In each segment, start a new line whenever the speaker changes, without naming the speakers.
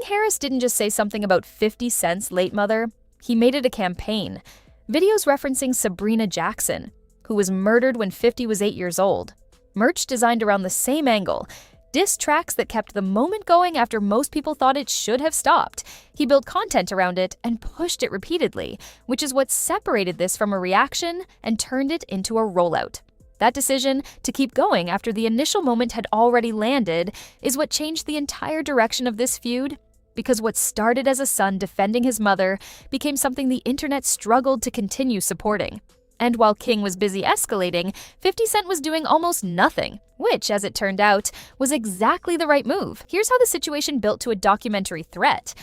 Harris didn't just say something about 50 Cent's late mother, he made it a campaign. Videos referencing Sabrina Jackson, who was murdered when 50 was 8 years old. Merch designed around the same angle. Diss tracks that kept the moment going after most people thought it should have stopped. He built content around it and pushed it repeatedly, which is what separated this from a reaction and turned it into a rollout. That decision to keep going after the initial moment had already landed is what changed the entire direction of this feud, because what started as a son defending his mother became something the internet struggled to continue supporting. And while King was busy escalating, 50 Cent was doing almost nothing, which, as it turned out, was exactly the right move. Here's how the situation built to a documentary threat,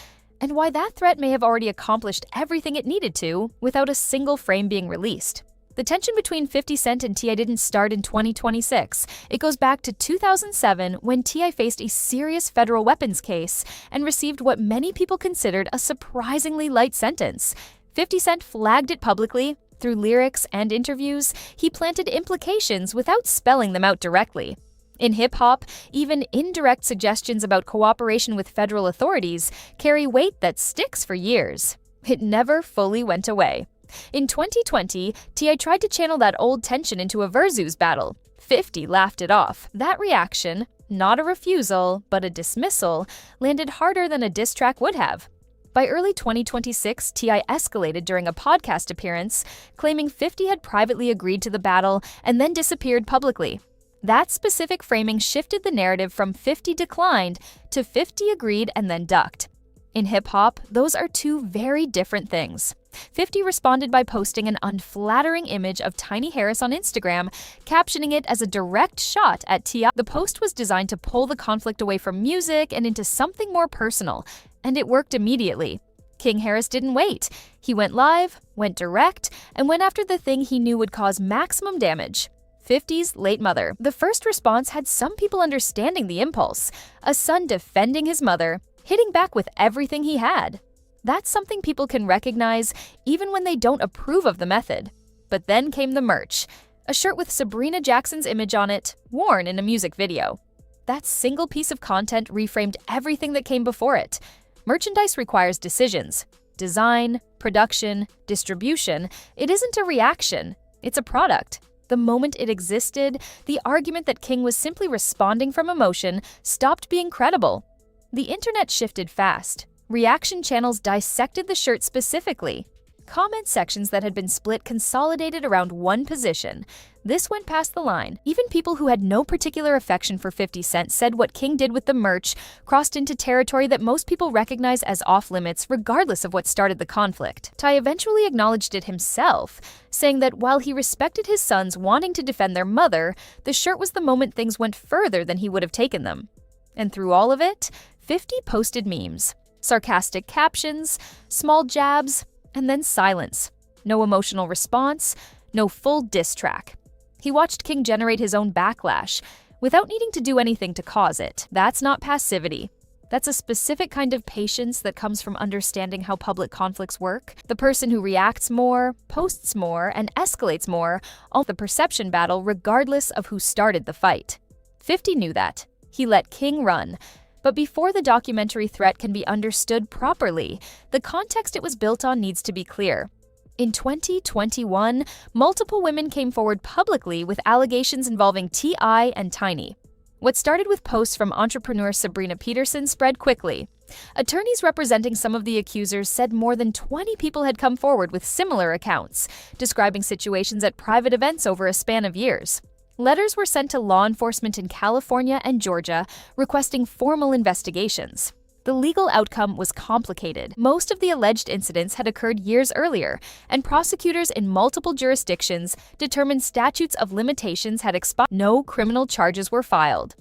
and why that threat may have already accomplished everything it needed to without a single frame being released. The tension between 50 Cent and T.I. didn't start in 2026. It goes back to 2007 when T.I. faced a serious federal weapons case and received what many people considered a surprisingly light sentence. 50 Cent flagged it publicly. Through lyrics and interviews, he planted implications without spelling them out directly. In hip-hop, even indirect suggestions about cooperation with federal authorities carry weight that sticks for years. It never fully went away. In 2020, T.I. tried to channel that old tension into a versus battle. 50 laughed it off. That reaction, not a refusal, but a dismissal, landed harder than a diss track would have. By early 2026, T.I. escalated during a podcast appearance, claiming 50 had privately agreed to the battle and then disappeared publicly. That specific framing shifted the narrative from 50 declined to 50 agreed and then ducked. In hip-hop, those are two very different things. 50 responded by posting an unflattering image of Tiny Harris on Instagram, captioning it as a direct shot at T.I. The post was designed to pull the conflict away from music and into something more personal, and it worked immediately. King Harris didn't wait. He went live, went direct, and went after the thing he knew would cause maximum damage: 50's late mother. The first response had some people understanding the impulse: a son defending his mother, hitting back with everything he had. That's something people can recognize even when they don't approve of the method. But then came the merch: a shirt with Sabrina Jackson's image on it, worn in a music video. That single piece of content reframed everything that came before it. Merchandise requires decisions: design, production, distribution. It isn't a reaction, it's a product. The moment it existed, the argument that King was simply responding from emotion stopped being credible. The internet shifted fast. Reaction channels dissected the shirt specifically. Comment sections that had been split consolidated around one position. This went past the line. Even people who had no particular affection for 50 Cent said what King did with the merch crossed into territory that most people recognize as off-limits regardless of what started the conflict. Ty eventually acknowledged it himself, saying that while he respected his sons wanting to defend their mother, the shirt was the moment things went further than he would have taken them. And through all of it, 50 posted memes. Sarcastic captions, small jabs, and then silence. No emotional response, no full diss track. He watched King generate his own backlash without needing to do anything to cause it. That's not passivity. That's a specific kind of patience that comes from understanding how public conflicts work. The person who reacts more, posts more, and escalates more on the perception battle regardless of who started the fight. 50 knew that. He let King run. But before the documentary threat can be understood properly, the context it was built on needs to be clear. In 2021, multiple women came forward publicly with allegations involving T.I. and Tiny. What started with posts from entrepreneur Sabrina Peterson spread quickly. Attorneys representing some of the accusers said more than 20 people had come forward with similar accounts, describing situations at private events over a span of years. Letters were sent to law enforcement in California and Georgia requesting formal investigations. The legal outcome was complicated. Most of the alleged incidents had occurred years earlier, and prosecutors in multiple jurisdictions determined statutes of limitations had expired. No criminal charges were filed.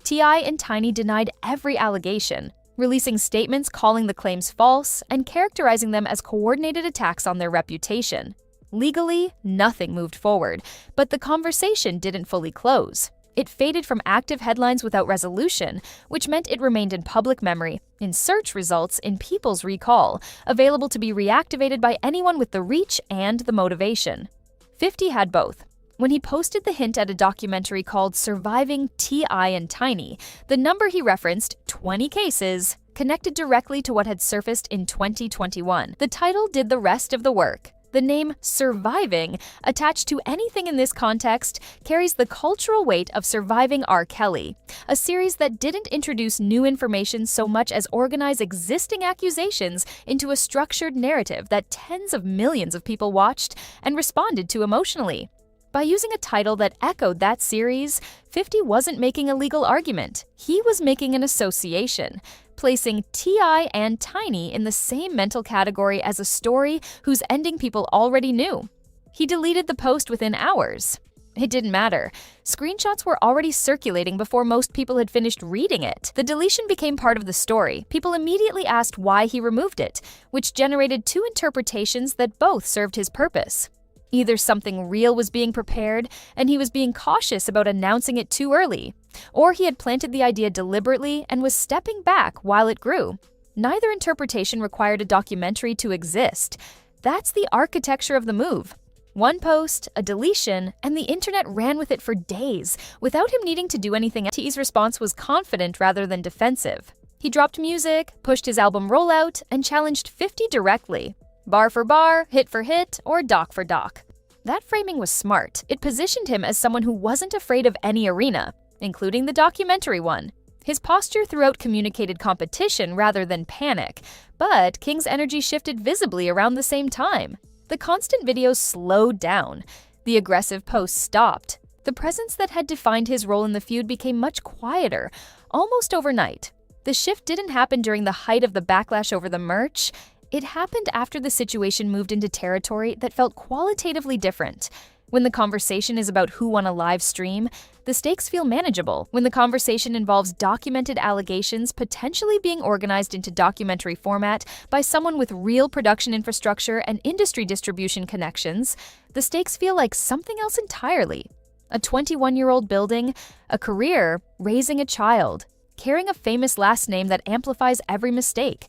T.I. and Tiny denied every allegation, releasing statements calling the claims false and characterizing them as coordinated attacks on their reputation. Legally, nothing moved forward, but the conversation didn't fully close. It faded from active headlines without resolution, which meant it remained in public memory, in search results, in people's recall, available to be reactivated by anyone with the reach and the motivation. 50 had both. When he posted the hint at a documentary called Surviving T.I. and Tiny, the number he referenced, 20 cases, connected directly to what had surfaced in 2021. The title did the rest of the work. The name Surviving, attached to anything in this context, carries the cultural weight of Surviving R. Kelly, a series that didn't introduce new information so much as organize existing accusations into a structured narrative that tens of millions of people watched and responded to emotionally. By using a title that echoed that series, 50 wasn't making a legal argument. He was making an association, placing T.I. and Tiny in the same mental category as a story whose ending people already knew. He deleted the post within hours. It didn't matter. Screenshots were already circulating before most people had finished reading it. The deletion became part of the story. People immediately asked why he removed it, which generated two interpretations that both served his purpose. Either something real was being prepared, and he was being cautious about announcing it too early, or he had planted the idea deliberately and was stepping back while it grew. Neither interpretation required a documentary to exist. That's the architecture of the move. One post, a deletion, and the internet ran with it for days, without him needing to do anything. T's response was confident rather than defensive. He dropped music, pushed his album rollout, and challenged 50 directly. Bar for bar, hit for hit, or doc for doc. That framing was smart. It positioned him as someone who wasn't afraid of any arena, including the documentary one. His posture throughout communicated competition rather than panic, but King's energy shifted visibly around the same time. The constant videos slowed down. The aggressive posts stopped. The presence that had defined his role in the feud became much quieter, almost overnight. The shift didn't happen during the height of the backlash over the merch. It happened after the situation moved into territory that felt qualitatively different. When the conversation is about who won a live stream, the stakes feel manageable. When the conversation involves documented allegations potentially being organized into documentary format by someone with real production infrastructure and industry distribution connections, the stakes feel like something else entirely. A 21-year-old building, a career, raising a child, carrying a famous last name that amplifies every mistake.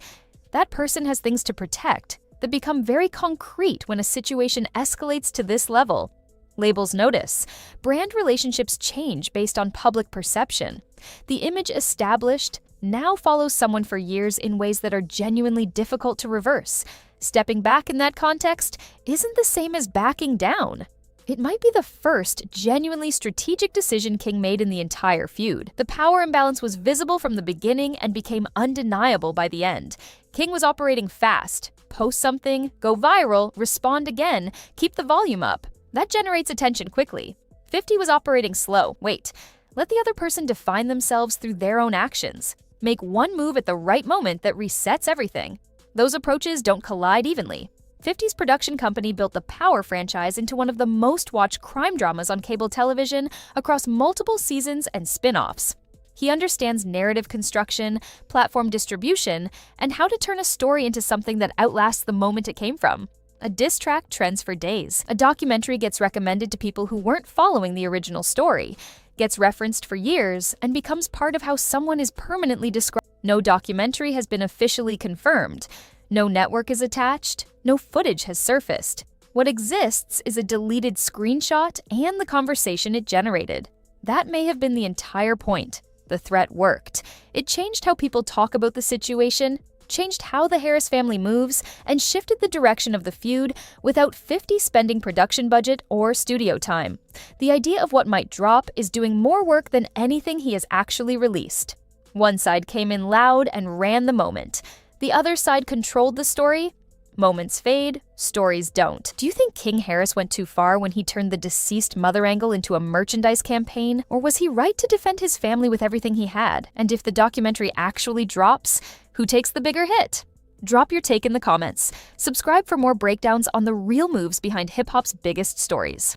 That person has things to protect that become very concrete when a situation escalates to this level. Labels notice. Brand relationships change based on public perception. The image established now follows someone for years in ways that are genuinely difficult to reverse. Stepping back in that context isn't the same as backing down. It might be the first genuinely strategic decision King made in the entire feud. The power imbalance was visible from the beginning and became undeniable by the end. King was operating fast. Post something, go viral, respond again, keep the volume up. That generates attention quickly. 50 was operating slow. Wait, let the other person define themselves through their own actions. Make one move at the right moment that resets everything. Those approaches don't collide evenly. 50's production company built the Power franchise into one of the most watched crime dramas on cable television across multiple seasons and spin-offs. He understands narrative construction, platform distribution, and how to turn a story into something that outlasts the moment it came from. A diss track trends for days. A documentary gets recommended to people who weren't following the original story, gets referenced for years, and becomes part of how someone is permanently described. No documentary has been officially confirmed. No network is attached. No footage has surfaced. What exists is a deleted screenshot and the conversation it generated. That may have been the entire point. The threat worked. It changed how people talk about the situation, changed how the Harris family moves, and shifted the direction of the feud without 50 spending production budget or studio time. The idea of what might drop is doing more work than anything he has actually released. One side came in loud and ran the moment. The other side controlled the story. Moments fade, stories don't. Do you think King Harris went too far when he turned the deceased mother angle into a merchandise campaign? Or was he right to defend his family with everything he had? And if the documentary actually drops, who takes the bigger hit? Drop your take in the comments. Subscribe for more breakdowns on the real moves behind hip-hop's biggest stories.